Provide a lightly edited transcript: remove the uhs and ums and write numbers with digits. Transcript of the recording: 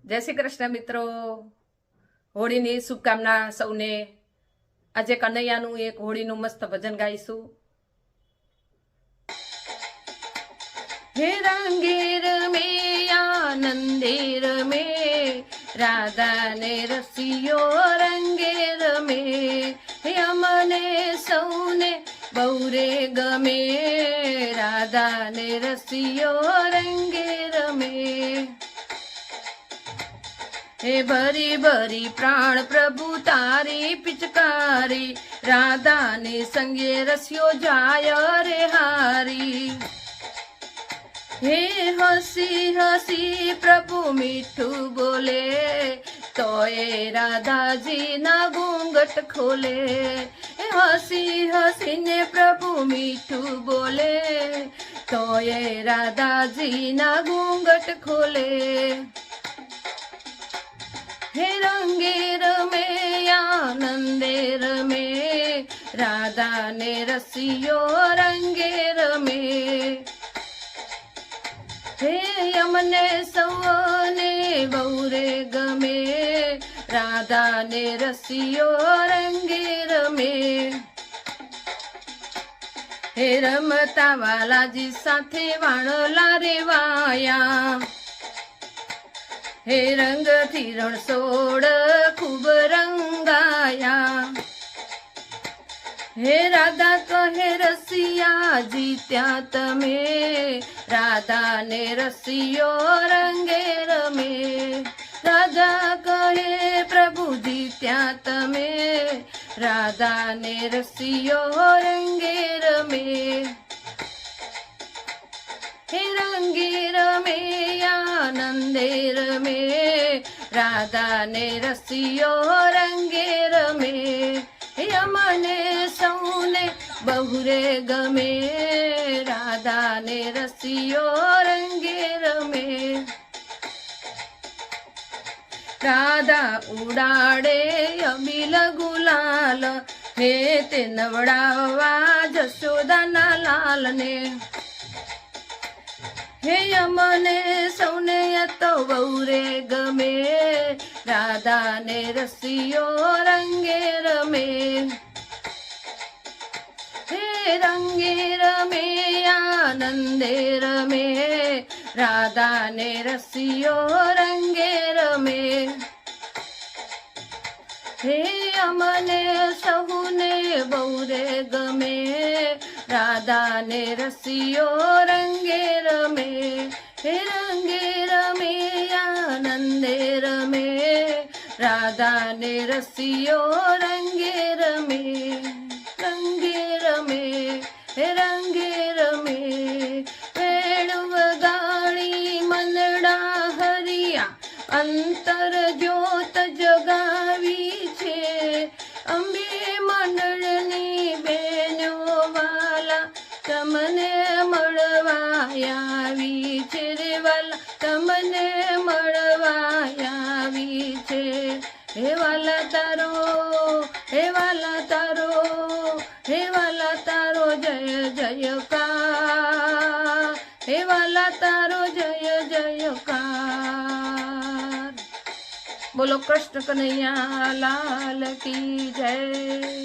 जय श्री कृष्ण मित्रों। होळीनी शुभकामना सौने। आज कन्हैयाનું એક હોળીનું મસ્ત ભજન ગાઈશું। हे रंगेर में आनंदेर में राधा ने रसियो रंगेर में अमने सौने बौरे गमे राधा ने रसियो रंगेर में हे भरी भरी प्राण प्रभु तारी पिचकारी राधा ने संगे रसियो जाय रे हारी हे हसी हसी प्रभु मीठू बोले तो ये राधा जी ना घूंघट खोले हसी हसी ने प्रभु मीठू बोले तो ये राधा जी ना घूंघट खोले हे रंगेर में आनंदेर में राधा ने रसियो रंगेर में हे यमने सौने बौरे गमे राधा ने रसियो रंगेर में हे रमता वालाजी साथे वाणला रेवाया हे रंग थी रणसोड़ खूब रंगाया हे राधा कहे रसिया जीत्या तमे राधा ने रसियो रंगेर में राधा कहे प्रभु जीत्या तमे राधा ने रसियो रंगेर में हे रंगेर में आनंदेर में राधा ने रसियो रंगेर में यमने सौने बहुरे गमे राधा ने रसियो रंगेर में राधा उड़ाड़े अबील गुलाल हे ते नवड़ावा जशोदाना लाल ने हे यमने सौने तो बौरे गमे राधा ने रसियो रंगेर में हे रंगेर में आनंदेर में राधा ने रसियो रंगेर में हे यमने सहुने बौरे गमे राधा ने रसियो रंगेर में हे रंगेर में आनंदेर में राधा ने रसियो रंगेर में रंगेर में हे रंगेर में वेणु वगाड़ी मनड़ा हरिया अंतर ज्योत जगावी छे अंबे मंडळनी बेनो वाला तमने मळवायावी छे रे वाला तमने मळवायावी छे हे वाला तारो हे वाला तारो हे वाला तारो जय जयकार हे वाला तारो जय जयकार। बोलो कृष्ण कन्हैया लाल की जय।